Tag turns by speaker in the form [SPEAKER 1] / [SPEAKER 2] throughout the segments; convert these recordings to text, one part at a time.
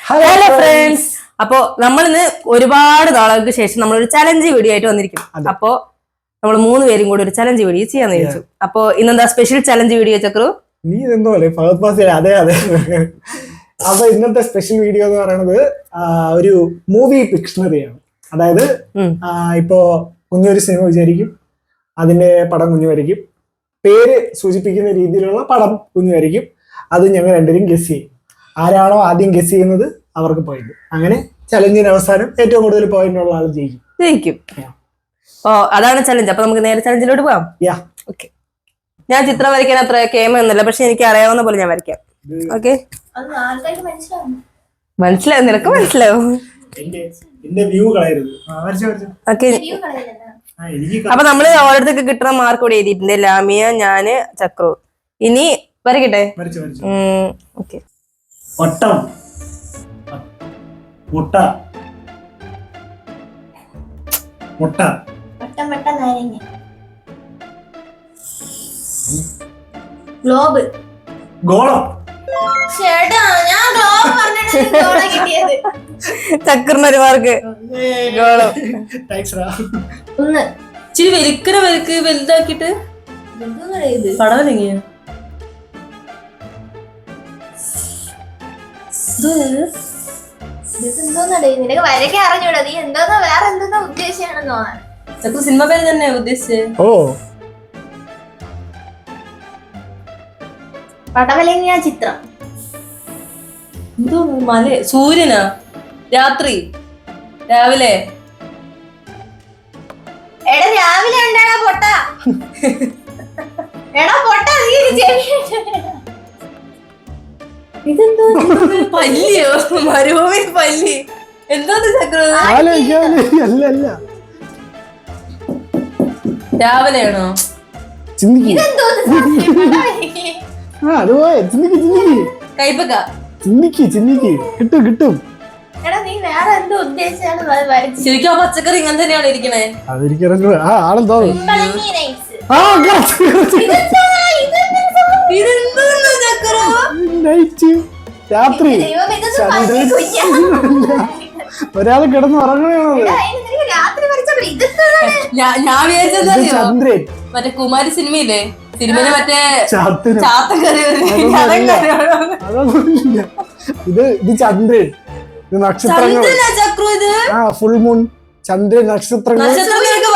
[SPEAKER 1] Hello friends. അപ്പോ നമ്മളിന്ന് ഒരുപാട് നാളുകൾക്ക് ശേഷം നമ്മളൊരു ചലഞ്ച് വീഡിയോ ആയിട്ട് വന്നിരിക്കും. അപ്പോ നമ്മൾ 3 പേരും കൂടി ഒരു ചലഞ്ച് വീഡിയോ ചെയ്യാന്ന് വിചാരിച്ചു. അപ്പോ ഇന്നെന്താ സ്പെഷ്യൽ ചലഞ്ച് വീഡിയോ ചക്രു?
[SPEAKER 2] നീ എന്തോ അല്ലേ ഫഹദ് ഫാസിൽ? അതെ അപ്പൊ ഇന്നത്തെ സ്പെഷ്യൽ വീഡിയോ എന്ന് പറയുന്നത് ഒരു മൂവി പിക്ഷണറിയാണ്. അതായത് ഇപ്പോ കുഞ്ഞൊരു സിനിമ വിചാരിക്കും, അതിന്റെ പടം കുഞ്ഞു വരയ്ക്കും, പേര് സൂചിപ്പിക്കുന്ന രീതിയിലുള്ള പടം കുഞ്ഞു വരയ്ക്കും. അത് ഞങ്ങൾ രണ്ടുപേരും ഗസ് ചെയ്യും. ആരാണോ ആദ്യം ഗസ് ചെയ്യുന്നത് അവർക്ക് പോയിന്റ്. അങ്ങനെ ചലഞ്ചിന് അവസാനം ഏറ്റവും കൂടുതൽ പോയിന്റ് ഉള്ള ആൾ ജയിക്കും.
[SPEAKER 1] ഓ, അതാണ് ചലഞ്ച്. അപ്പൊ നമുക്ക് നേരെ ചലഞ്ചിലോട്ട് പോവാം. ഓക്കെ. ഞാൻ ചിത്രം വരയ്ക്കാൻ അത്ര കേമൊന്നുമില്ല, പക്ഷെ എനിക്ക് അറിയാവുന്ന പോലെ ഞാൻ വരയ്ക്കാം. ഓക്കെ, മനസ്സിലാവും, നിനക്ക് മനസ്സിലാവും. അപ്പൊ നമ്മള് ഓരോരുത്തർക്ക് കിട്ടുന്ന മാർക്ക് കൂടി എഴുതിയിട്ടുണ്ട്. ലാമിയ, ഞാന്, ചക്രു. ഇനി വരയ്ക്കട്ടെ. ഓക്കെ.
[SPEAKER 2] ഒട്ടം, മുട്ട, മുട്ട,
[SPEAKER 3] ഗ്ലോബ്,
[SPEAKER 2] ഗോളം.
[SPEAKER 1] ചക്രനൊരു മാർക്ക്. ഗോളം.
[SPEAKER 3] ഇച്ചിരി വലിക്കണ വരക്ക് വലുതാക്കിട്ട് പടവലെങ്ങിയ നിനക്ക് വരയ്ക്കാൻ അറിഞ്ഞൂടാ. നീ എന്തോന്നോ വേറെ എന്തോന്നോ ഉദ്ദേശിച്ചാണെന്ന് തോന്നാൻ. ചക്കു സിനിമ പേര് തന്നെ ഉദ്ദേശിച്ചത്.
[SPEAKER 2] ഓ,
[SPEAKER 3] പടവലങ്ങിയ ചിത്രം.
[SPEAKER 1] എന്തോ മല, സൂര്യനാ, രാത്രി, രാവിലെ.
[SPEAKER 3] എടാ രാവിലെ ഉണ്ടാടാ പൊട്ട. എടാ പൊട്ട,
[SPEAKER 1] ഇതെന്തോ പല്ലിയോ? മരുഭൂമി പല്ലി. എന്തോ ചക്ര? രാവിലെയാണോ? കൈപ്പക്ക.
[SPEAKER 2] കിട്ടും.
[SPEAKER 3] എടാ നീ വേറെ എന്തോ ഉദ്ദേശിച്ചാണ്
[SPEAKER 1] ശരിക്കും ആ പച്ചക്കറി ഇങ്ങനെ തന്നെയാണ് ഇരിക്കണേ.
[SPEAKER 2] രാത്രി ഒരാള് കിടന്ന് ഉറങ്ങണോ?
[SPEAKER 1] ഞാൻ വിചാരിച്ചതറിയോ, മറ്റേ കുമാരി സിനിമയില്ലേ, സിനിമയില് മറ്റേ ചാത്തൻ കറി.
[SPEAKER 2] ഇത് ചന്ദ്രൻ, ഇത് നക്ഷത്രങ്ങൾ.
[SPEAKER 1] ചക്രു, ഇത്
[SPEAKER 2] ഫുൾ മൂൺ, ചന്ദ്രൻ, നക്ഷത്രങ്ങൾ.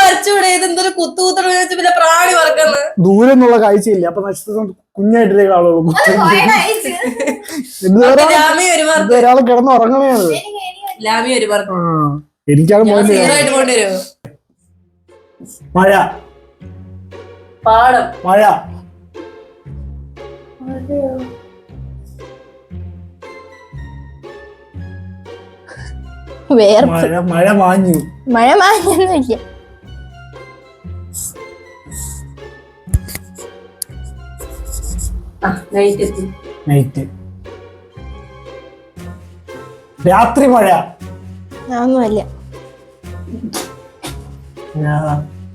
[SPEAKER 1] വരച്ചൂടെ? ഇതെന്തൊരു കുത്തുകുത്തണ പിന്നെ പ്രാണി വറക്കുന്നത്.
[SPEAKER 2] ദൂരം എന്നുള്ള കാഴ്ചയില്ല, അപ്പൊ നക്ഷത്രം കുഞ്ഞായിട്ടേ കാണുള്ളൂ. ഒരാള് കിടന്ന് ഉറങ്ങണയാണ്. എനിക്കാണ് മഴ,
[SPEAKER 1] പാടം,
[SPEAKER 2] മഴ, മഴ മാഞ്ഞു.
[SPEAKER 3] മഴ മാഞ്ഞൊന്നുമില്ല.
[SPEAKER 2] നൈറ്റ്, രാത്രി മഴ.
[SPEAKER 3] ഒന്നുമല്ല.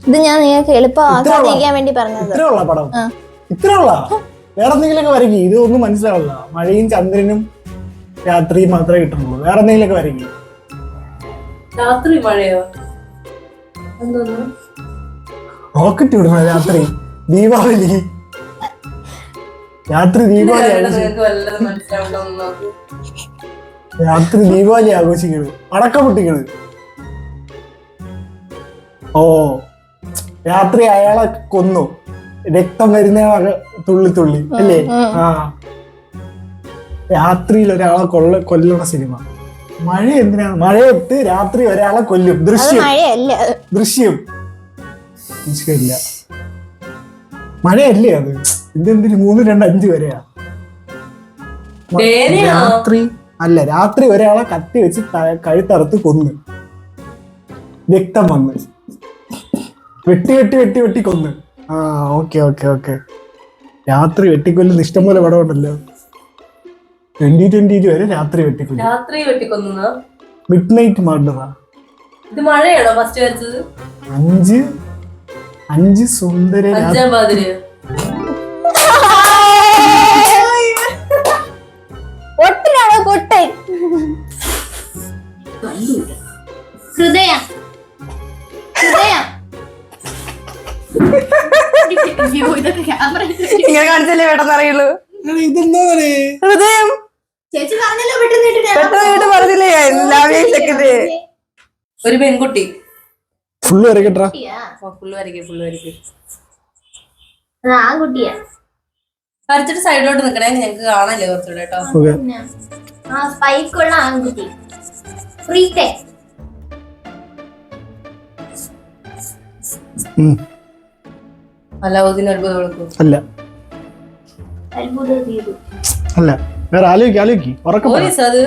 [SPEAKER 3] ഇത് ഞാൻ നിങ്ങൾക്ക് എളുപ്പം ആസ്വദിക്കാൻ വേണ്ടി പറഞ്ഞത്.
[SPEAKER 2] ഇത്രയുള്ള പടം, ഇത്രയുള്ള വേറെ എന്തെങ്കിലുമൊക്കെ വരയ്ക്കും. ഇത് ഒന്നും മനസ്സിലാവില്ല. മഴയും ചന്ദ്രനും രാത്രിയും മാത്രമേ കിട്ടുന്നുള്ളൂ. വേറെ എന്തെങ്കിലുമൊക്കെ വരയ്ക്കും.
[SPEAKER 1] രാത്രി മഴയോ?
[SPEAKER 2] റോക്കറ്റ് വിടുന്ന രാത്രി, ദീപാവലി. രാത്രി ദീപാവലി ആഘോഷിക്കണ്, അടക്കം പൊട്ടിക്കണ്. ഓ, രാത്രി അയാളെ കൊന്നു, രക്തം വരുന്ന തുള്ളി അല്ലേ? രാത്രിയിൽ ഒരാളെ കൊല്ലണ സിനിമ. മഴ എന്തിനാണ്? മഴയത്ത് രാത്രി ഒരാളെ കൊല്ലും. ദൃശ്യം. ഇല്ല, മഴയല്ലേ അത്? ഇതെന്തിന് 3, 2, 5 വരെയാ? രാത്രി അല്ല, രാത്രി ഒരാളെ കത്തി വെച്ച് കഴുത്തറുത്ത് കൊന്ന്, രക്തം വന്ന്, വെട്ടി കൊന്ന്. ഓക്കെ. രാത്രി വെട്ടിക്കൊല്ലുന്ന ഇഷ്ടംപോലെ പടമുണ്ടല്ലോ. 2020 വരെ രാത്രി വെട്ടിക്കൊല്ലുന്ന മിഡ് നൈറ്റ് മർഡറാ.
[SPEAKER 1] ഇത് മഴയാണോ ഫസ്റ്റ് വരച്ചത്?
[SPEAKER 2] 5 സുന്ദര
[SPEAKER 3] പൊട്ടനാണോ? പൊട്ടൻ. ഹൃദയം ഹൃദയം അയ്യോ, ഇതൊക്കെ ക്യാമറ
[SPEAKER 1] ഇങ്ങനെ കാണിച്ചല്ലേ പെട്ടെന്ന് അറിയുള്ളൂ.
[SPEAKER 2] ഇതെന്താ
[SPEAKER 1] ഹൃദയം
[SPEAKER 3] ചേച്ചി പറഞ്ഞല്ലോ പെട്ടെന്ന്
[SPEAKER 1] പെട്ടെന്ന് കേട്ട് പറഞ്ഞില്ലേ എല്ലാവരെയും സെക്കൻഡ്. ഒരു പെൺകുട്ടി
[SPEAKER 2] ഫുള്ള് വരക്കട്ടാ.
[SPEAKER 1] ഫുള്ള് വരയ്ക്കും.
[SPEAKER 3] ആൺകുട്ടിയാ.
[SPEAKER 1] വരച്ചിട്ട് സൈഡിലോട്ട് നിക്കണേ, ഞങ്ങക്ക് കാണാല്ലേ കുറച്ചുകൂടെ കേട്ടോ.
[SPEAKER 3] ആ സ്പൈക്കുള്ള ആൺകുട്ടി. ഫ്രീത്തെ
[SPEAKER 1] അലാവുദ്ദീൻ അത്ഭുത വിളക്കും.
[SPEAKER 2] അല്ല
[SPEAKER 3] അത്ഭുത ദ്വീപ്.
[SPEAKER 2] അല്ല, വേറെ ആലോചിക്ക് ഉറക്കം പറ.
[SPEAKER 1] പോലീസ് അത്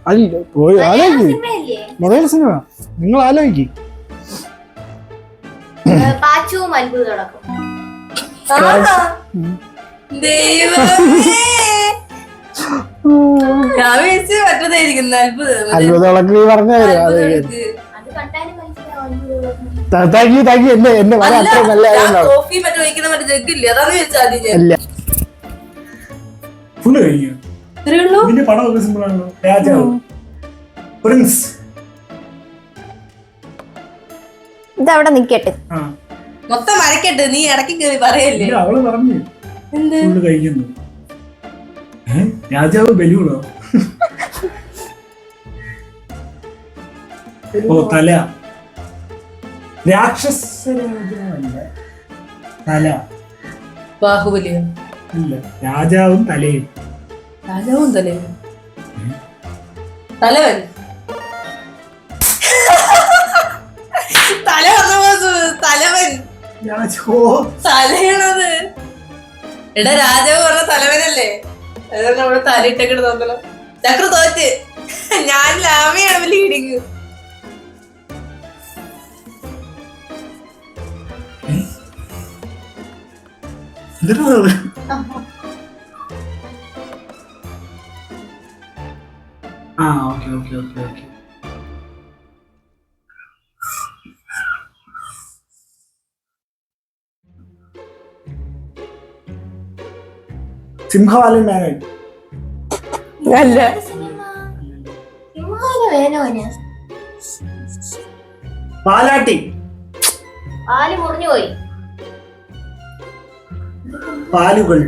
[SPEAKER 2] ആലോചിക്ക്,
[SPEAKER 3] സിനിമയല്ലേ?
[SPEAKER 2] മലയാള സിനിമ. നിങ്ങൾ ആലോചിക്ക്.
[SPEAKER 3] പാച്ചുവും അത്ഭുത വിളക്കും.
[SPEAKER 2] അത്ഭുത വിളക്ക് നീ പറഞ്ഞ
[SPEAKER 3] അത് കണ്ടാലും മനസ്സിലാവും.
[SPEAKER 2] താങ്കി എന്നെ വര അത്ര നല്ല ഫുള്ള് കഴിഞ്ഞു. ഇതിന്റെ പടമൊക്കെ സിമ്പിൾ ആണല്ലോ. രാജാവ്, പ്രിൻസ്.
[SPEAKER 3] ഇതവിടെ നിക്കട്ടെ.
[SPEAKER 1] മൊത്തം വരക്കട്ടെ, നീ ഇടയ്ക്ക് കയറി പറയല്ലേ.
[SPEAKER 2] അവള് പറഞ്ഞു ഫുള്ള് കഴിക്കുന്നു. രാജാവ് ബലൂണോ? ഓ തല. രാക്ഷസ രാജാവല്ല, തല.
[SPEAKER 1] ബാഹുബലിയോ?
[SPEAKER 2] ഇല്ല, രാജാവും തലയും.
[SPEAKER 1] രാജാവും തലയും. തലവൻ. തല തലവൻ തലയാണത്. എടാ രാജാവ് പറഞ്ഞ തലവനല്ലേ, അതുകൊണ്ട് നമ്മള് തലയിട്ടൊക്കെ നോക്കണം. ചക്ര തോറ്റ്. ഞാൻ ലാമയാണ് ലീഡിങ്.
[SPEAKER 2] സിംഹവാലൻ മേനോൻ.
[SPEAKER 1] അല്ല.
[SPEAKER 2] പാലാട്ടി.
[SPEAKER 3] പാല് മുറിഞ്ഞു പോയി.
[SPEAKER 2] പാലുകൾ.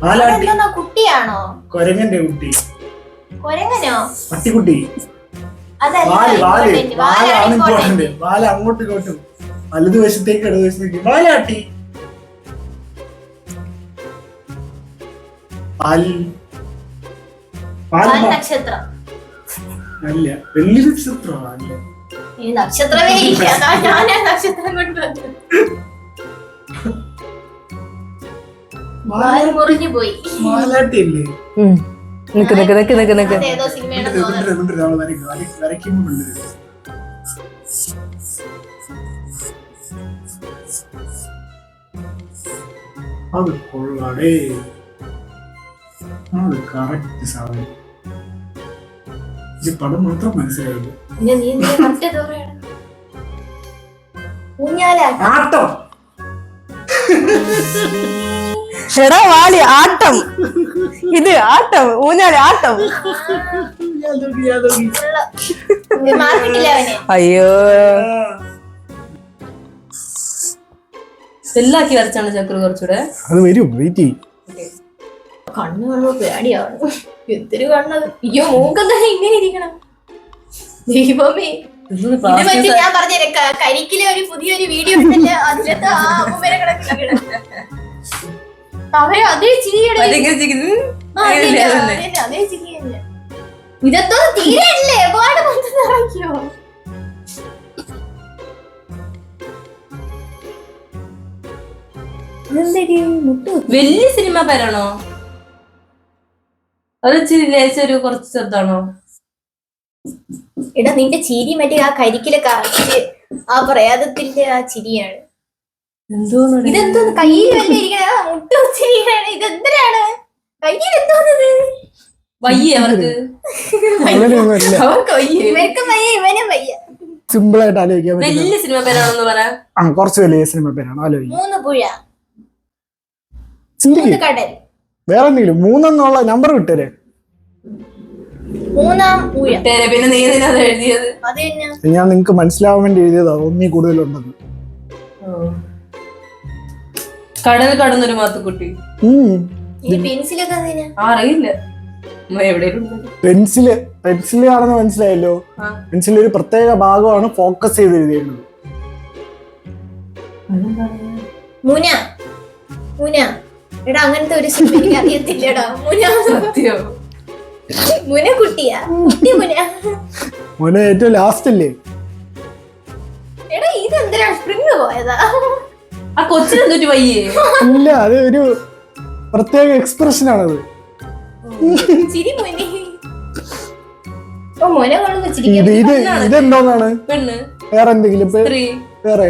[SPEAKER 2] പാലാട്ടി.
[SPEAKER 3] കുട്ടിയാണോ?
[SPEAKER 2] കൊരങ്ങന്റെ കുട്ടി.
[SPEAKER 3] കൊരങ്ങനോ?
[SPEAKER 2] പട്ടിക്കുട്ടി. വാലാണ് ഇമ്പോർട്ടന്റ്. വാല അങ്ങോട്ടും ഇങ്ങോട്ടും വലതുവശത്തേക്ക് ഇടതുവശത്തേക്ക്. പാലാട്ടി.
[SPEAKER 3] നക്ഷത്രം.
[SPEAKER 2] അല്ല, വെള്ളി നക്ഷത്രം. അല്ല,
[SPEAKER 3] ഈ നക്ഷത്രമേ ഇല്ല. ഞാൻ നക്ഷത്രം കൊണ്ട് മുറിഞ്ഞു പോയി.
[SPEAKER 2] മാലാട്ടി അല്ലേ?
[SPEAKER 3] ഏതോ സിനിമയുടെ
[SPEAKER 2] അത് കൊള്ളാടേ. അത് കറക്റ്റ് സാധനം. ഇത് പടം മാത്രം മനസ്സിലായില്ല. ആട്ടം.
[SPEAKER 1] എടാ വാലി ആട്ടം. ഇത് ആട്ടം, ഊഞ്ഞാല് ആട്ടം. അയ്യോ, എല്ലാക്കി വരച്ചാണ് ചക്ര കുറച്ചുകൂടെ.
[SPEAKER 2] അത് വരും, വെയിറ്റ് ചെയ്യും.
[SPEAKER 3] കണ്ണ് കാണുമ്പോ പേടിയാവണം. എന്തൊരു കണ്ണത്. അയ്യോ, മൂക്കം തന്നെ ഇങ്ങനെ ഇരിക്കണം. ദൈവമേ, ഞാൻ പറഞ്ഞ കരിക്കിലെ ഒരു പുതിയൊരു വീഡിയോ ഉണ്ടല്ലോ, അതിലത്തെ ആ അമ്മൂമ്മേനെ കിടക്കില്ല. അവരെ അതേ ചിരിയുടെ അതേ ചിരിയല്ല. ഇതൊക്കെ തീരെയല്ലേ ഒരുപാട് നിറയ്ക്കോ.
[SPEAKER 1] വലിയ സിനിമ പേരാണോ? അത് ഇച്ചിരി ലേശൊരു കുറച്ച് ചെറുതാണോ?
[SPEAKER 3] എടാ, നിന്റെ ചിരി മറ്റേ ആ കരിക്കിലെ കറക്റ്റ് ആ പ്രേതത്തിന്റെ ആ ചിരിയാണ്. ഇതെന്തോന്ന് കയ്യിൽ വല്ല ഇരിക്കണ മുട്ട ചിരിയാണ്. ഇതെന്തിനാണ് കയ്യിൽ എന്തോന്നത്?
[SPEAKER 1] വയ്യ അവർക്ക്.
[SPEAKER 3] ഇവർക്കും വയ്യ, ഇവനും വയ്യ.
[SPEAKER 2] സിമ്പിൾ ആയിട്ട് ആലോചിക്കാൻ
[SPEAKER 1] വലിയ സിനിമ പേരാണെന്ന് പറയാം.
[SPEAKER 2] കുറച്ച് വലിയ സിനിമ പേരാണ് ആലോചിക്കും.
[SPEAKER 3] 3 പുഴ,
[SPEAKER 2] ചിന്തിക്കും.
[SPEAKER 3] 3 കടൽ.
[SPEAKER 2] വേറെ എന്തെങ്കിലും 3 എന്നുള്ള നമ്പർ കിട്ടരെ.
[SPEAKER 3] മൂന്നാം ഊഴം.
[SPEAKER 1] പിന്നെ നീ എന്തിനാ അത് എഴുതിയത്?
[SPEAKER 3] അത് തന്നെ.
[SPEAKER 2] ഞാൻ നിങ്ങക്ക് മനസ്സിലാവാൻ വേണ്ടി എഴുതിയതാ, ഒന്നീ കൂടുതലുണ്ടെന്ന്.
[SPEAKER 1] കടൽ കടന്നൊരു മാത്തുക്കുട്ടി.
[SPEAKER 3] ഈ പെൻസിലൊക്കെ എന്തിനാ?
[SPEAKER 1] അറിയില്ല, എവിടെയും
[SPEAKER 2] പെൻസില് ആണെന്ന് മനസ്സിലായല്ലോ. പെൻസിൽ ഒരു പ്രത്യേക ഭാഗമാണ് ഫോക്കസ് ചെയ്ത് എഴുതിയിരുന്നത്.
[SPEAKER 3] മുന. മുന. എടാ അങ്ങനത്തെ ഒരു സിനിമ എനിക്ക് അറിയത്തില്ലടാ. മുന.
[SPEAKER 1] സത്യോ?
[SPEAKER 3] മുന കുട്ടിയാ? കുട്ടി മുന.
[SPEAKER 2] മുന ഏറ്റവും ലാസ്റ്റ് അല്ലേ?
[SPEAKER 3] എടാ ഇതെന്തിനാ സ്പ്രിങ് പോയതാ?
[SPEAKER 1] ആ കൊച്ചിനെന്തൊരു വയ്യേ?
[SPEAKER 2] ഇല്ല, അത് ഒരു പ്രത്യേക എക്സ്പ്രഷൻ ആണത്.
[SPEAKER 3] ചിരി മുനി. ഓ മുന കൊള്ളുമ്പോ ചിരിക്കും.
[SPEAKER 2] ഇതെന്തോന്നാണ്?
[SPEAKER 1] പെണ്ണ്.
[SPEAKER 2] വേറെ എന്തെങ്കിലും
[SPEAKER 1] സ്ത്രീ.
[SPEAKER 2] വേറെ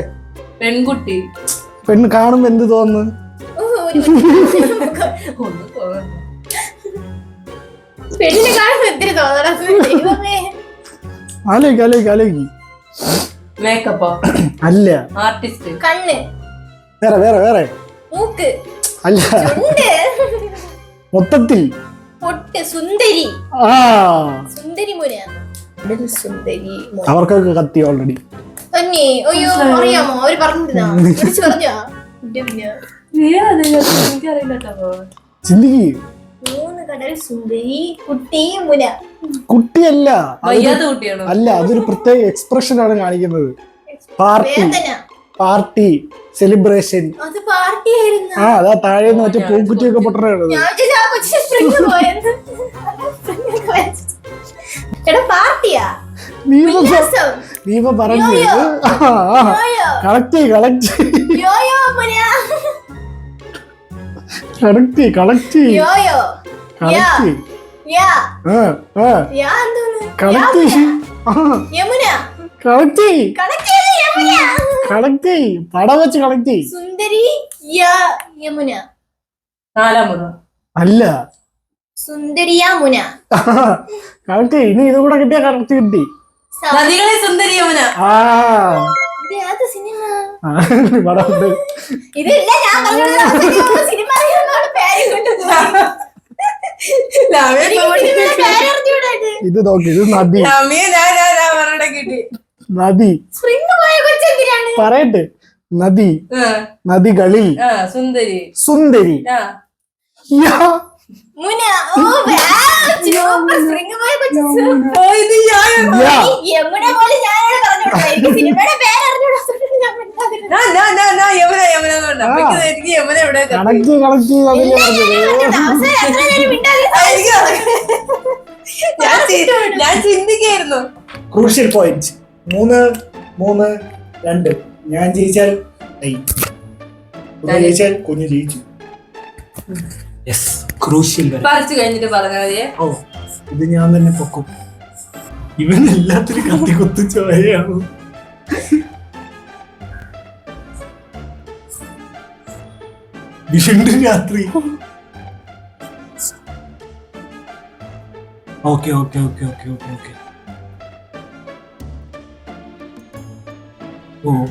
[SPEAKER 1] പെൺകുട്ടി.
[SPEAKER 2] പെണ്ണ് കാണുമ്പോ എന്ത് തോന്നുന്നു?
[SPEAKER 1] ഒന്നും തോന്നുന്നു.
[SPEAKER 3] പെണ്ണിനെ കാണുമ്പോ എന്തിനു തോന്നണം?
[SPEAKER 2] ആലോചിക്ക്.
[SPEAKER 1] മേക്കപ്പോ?
[SPEAKER 2] അല്ല.
[SPEAKER 1] ആർട്ടിസ്റ്റ്.
[SPEAKER 3] കണ്ണ്.
[SPEAKER 2] വേറെ
[SPEAKER 3] മൂക്ക്.
[SPEAKER 2] അല്ല.
[SPEAKER 3] ചുണ്ട്.
[SPEAKER 2] മൊത്തത്തിൽ
[SPEAKER 3] പൊട്ട്. സുന്ദരി. സുന്ദരി മുന. സുന്ദരി മുന.
[SPEAKER 2] അവർക്കൊക്കെ കത്തി ഓൾറെഡി.
[SPEAKER 3] തന്നെ. അയ്യോ അറിയാമോ? അവര് പറഞ്ഞിരുന്നാ? വിളിച്ചു പറഞ്ഞോ?
[SPEAKER 2] ചിന്തിക്ക്.
[SPEAKER 3] മൂന്ന് കടൽ സുന്ദരി കുട്ടി മുന.
[SPEAKER 2] കുട്ടിയല്ല,
[SPEAKER 1] വയ്യാത്ത കുട്ടിയാണോ?
[SPEAKER 2] അല്ല, അതൊരു പ്രത്യേക എക്സ്പ്രഷൻ ആണ് കാണിക്കുന്നത്. Party celebration.
[SPEAKER 3] അത് പാർട്ടി ആയിരുന്നു.
[SPEAKER 2] അതാ താഴെ മറ്റേ പൂക്കുറ്റിയൊക്കെ പൊട്ടണത്.
[SPEAKER 3] പാർട്ടിയാ?
[SPEAKER 2] നീ പറഞ്ഞു. കളക്ട് പടം വെച്ച് കളക്ട്.
[SPEAKER 3] സുന്ദരി യമുന.
[SPEAKER 1] നാലാം മുറ.
[SPEAKER 2] അല്ല,
[SPEAKER 3] സുന്ദരിയ മുന.
[SPEAKER 2] കളക്ട്. ഇനി ഇത് കൂടെ കിട്ടിയ കറക്റ്റ് കിട്ടി.
[SPEAKER 1] നദികളെ സുന്ദരി യമുന.
[SPEAKER 3] സിനിമ
[SPEAKER 2] പടമുണ്ട്.
[SPEAKER 3] ഇതില്ല, ഞാൻ സിനിമ
[SPEAKER 2] ഇത് നോക്കി, ഇത് നദി. നദി പറയട്ടെ. നദികളിൽ സുന്ദരി.
[SPEAKER 3] മുന. യമുന പോലെ സിനിമയുടെ പേരറിഞ്ഞൂടാ.
[SPEAKER 1] ഞാൻ ചിന്തിക്കായിരുന്നു.
[SPEAKER 2] Crucial point 3-2. ഞാൻ ജയിച്ചാൽ ജയിച്ചാൽ കുഞ്ഞ് ജയിച്ചു. ക്രൂഷ്യൽ
[SPEAKER 1] പറിച്ചു കഴിഞ്ഞിട്ട് പറഞ്ഞാൽ മതിയെ.
[SPEAKER 2] ഇത് ഞാൻ തന്നെ പൊക്കും. ഇവൻ എല്ലാത്തിനും കത്തി കുത്തു ചോയാണ്. വീണ്ടും രാത്രി. ഓക്കെ.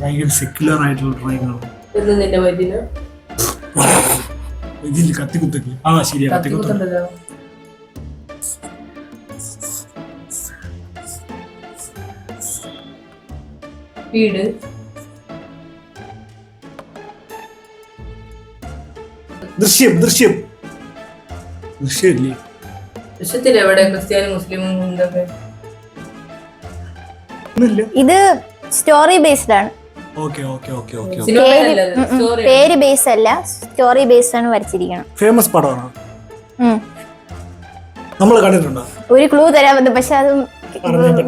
[SPEAKER 2] ഭയങ്കര സെക്യുലർ ആയിട്ടുള്ള ഡ്രോയിങ് ആണ്. ഇതില് കത്തിക്കുത്തൊക്കെ. ശരിയാ, കത്തിക്കുത്തുണ്ടല്ലോ.
[SPEAKER 1] വീട്.
[SPEAKER 2] ദൃശ്യമില്ലേ?
[SPEAKER 1] ദൃശ്യത്തിൽ എവിടെ ക്രിസ്ത്യാനി മുസ്ലിമും ഇതൊക്കെ?
[SPEAKER 3] ഇത് സ്റ്റോറി ബേസ്ഡ് ആണ്. പേര് ബേസ് അല്ല, സ്റ്റോറി ബേസ്ഡ് ആണ് വരച്ചിരിക്കണം.
[SPEAKER 2] ഫേമസ് പടമാണ്. നമ്മൾ കണ്ടിട്ടുണ്ടോ?
[SPEAKER 3] ഒരു ക്ലൂ തരാൻ, പക്ഷെ അത്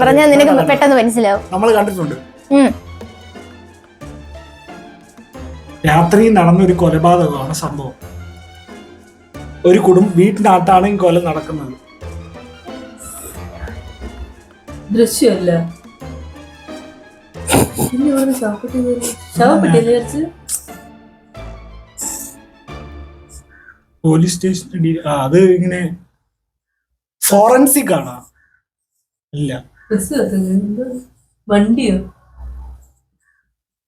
[SPEAKER 3] പറഞ്ഞാൽ നിനക്ക് പെട്ടെന്ന് മനസ്സിലാവും.
[SPEAKER 2] നമ്മൾ കണ്ടിട്ടുണ്ട്. രാത്രി നടന്നൊരു കൊലപാതകമാണ് സംഭവം. ഒരു വീട്ടിനകത്താണ് ഈ കൊല നടക്കുന്നത്.
[SPEAKER 1] ദൃശ്യമല്ല.
[SPEAKER 2] Police station. അത് ഇങ്ങനെ ഫോറൻസിക് ആണ്. ഇല്ല,
[SPEAKER 1] വണ്ടിയോ?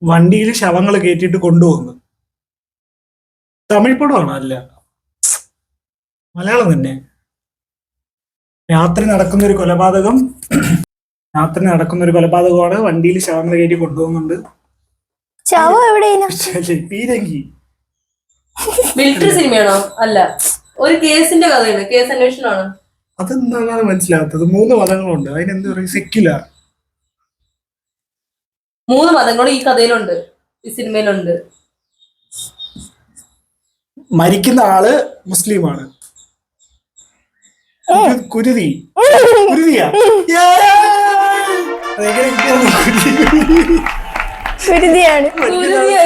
[SPEAKER 2] വണ്ടിയിൽ ശവങ്ങൾ കയറ്റിട്ട് കൊണ്ടുപോകുന്നു. തമിഴ് പടമാണ്. അല്ല, മലയാളം തന്നെ. രാത്രി നടക്കുന്ന ഒരു കൊലപാതകമാണ്. വണ്ടിയിൽ ശവങ്ങൾ കയറ്റി കൊണ്ടുപോകുന്നുണ്ട്.
[SPEAKER 3] ശവം എവിടെയാണ്?
[SPEAKER 2] പീരങ്കി
[SPEAKER 1] മിലിറ്ററി സിനിമയാണോ? അല്ല, ഒരു കേസിന്റെ കഥയാണ്, കേസ് അന്വേഷണമാണ്.
[SPEAKER 2] അതെന്താണ് മനസ്സിലാകാത്തത്? 3 മതങ്ങളുണ്ട്, അതിനെന്ത് പറയും? സെക്യുലർ.
[SPEAKER 1] 3 മതങ്ങളും ഈ കഥയിലുണ്ട്, ഈ സിനിമയിലുണ്ട്.
[SPEAKER 2] മരിക്കുന്ന ആള് മുസ്ലിമാണ്. കുരുതിയാ?
[SPEAKER 3] കുരുതിയാണ്.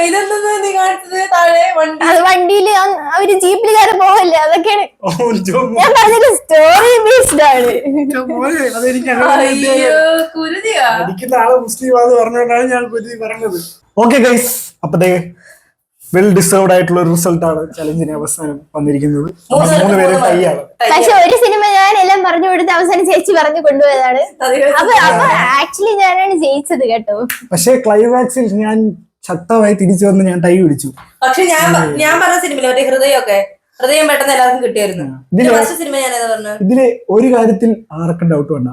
[SPEAKER 1] ഇതെന്താ നീ കാണിച്ചത്? താഴെ വണ്ടി,
[SPEAKER 3] അത് വണ്ടിയില് അവര് ജീപ്പിൽ കയറി പോവല്ലേ, അതൊക്കെയാണ് ഞാൻ പറഞ്ഞത്. സ്റ്റോറി ബേസ്ഡ് ആണ്.
[SPEAKER 1] കുരുതിയാ.
[SPEAKER 2] മരിക്കുന്ന ആള് മുസ്ലിമാന്ന് പറഞ്ഞുകൊണ്ടാണ് ഞാൻ കുരുതി പറഞ്ഞത്. ഓക്കെ ഗൈസ്, അപ്പത്തേ വെൽ ഡിസേർവ്ഡ് ആയിട്ടുള്ള ഒരു റിസൾട്ട് ആണ് ചലഞ്ചിന് അവസാനം വന്നിരിക്കുന്നത്. 3 പേരും തയ്യാണ്.
[SPEAKER 3] പക്ഷെ ഒരു സിനിമ ഞാൻ എല്ലാം പറഞ്ഞു കൊടുത്ത് അവസാനം ചേച്ചി പറഞ്ഞു കൊണ്ടുപോയതാണ്. അപ്പൊ ആക്ച്വലി ഞാനാണ് ജയിച്ചത് കേട്ടോ.
[SPEAKER 2] പക്ഷെ ക്ലൈമാക്സിൽ ഞാൻ ശക്തമായി തിരിച്ചു വന്ന് ഞാൻ ടൈ പിടിച്ചു.
[SPEAKER 1] പക്ഷെ ഞാൻ പറഞ്ഞ സിനിമയിലെ മറ്റേ ഹൃദയം പെട്ടെന്ന് എല്ലാവർക്കും കിട്ടിയായിരുന്നു. സിനിമ ഞാൻ പറഞ്ഞു.
[SPEAKER 2] ഇതില് ഒരു കാര്യത്തിൽ ആർക്കും ഡൗട്ട് വേണ്ട,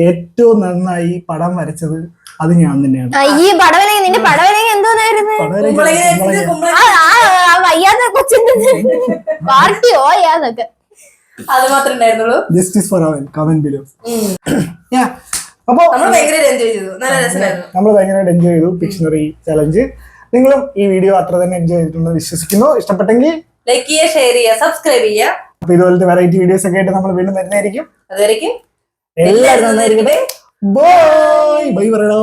[SPEAKER 2] ഏറ്റവും നന്നായി പടം വരച്ചത് അത് ഞാൻ തന്നെയാണ്.
[SPEAKER 3] ഈ പടവലങ്ങ, നിന്റെ പടവലങ്ങ എന്തോന്നായിരുന്നു? വയ്യാത്ത കൊച്ചിന്റെ പാർട്ടി ഓയാന്നൊക്കെ.
[SPEAKER 1] അത് മാത്രമേ ഉണ്ടായിരുന്നുള്ളൂ.
[SPEAKER 2] ജസ്റ്റിസ് ഫോർ അവൻ, കമന്റ് ബിലോ. അപ്പൊ
[SPEAKER 1] നമ്മൾ ഭയങ്കരമായിട്ട് എൻജോയ് ചെയ്തു, നല്ല രസമായിരുന്നു.
[SPEAKER 2] നമ്മൾ ഭയങ്കരമായിട്ട് എൻജോയ് ചെയ്തു പിക്ഷണറി ചലഞ്ച്. നിങ്ങളും ഈ വീഡിയോ അത്ര തന്നെ എൻജോയ് ചെയ്തിട്ടുണ്ടെന്ന് വിശ്വസിക്കുന്നു. ഇഷ്ടപ്പെട്ടെങ്കിൽ
[SPEAKER 1] ലൈക്ക് ചെയ്യുക, ഷെയർ ചെയ്യുക, സബ്സ്ക്രൈബ് ചെയ്യുക.
[SPEAKER 2] അപ്പൊ ഇതുപോലത്തെ വെറൈറ്റി വീഡിയോസ് ഒക്കെ ആയിട്ട് നമ്മൾ വീണ്ടും വരുന്നതായിരിക്കും.
[SPEAKER 1] അതുവരെയ്ക്കും
[SPEAKER 2] എല്ലാവരും നന്നായിരിക്കട്ടെ. ബൈ ബൈ പറയണോ.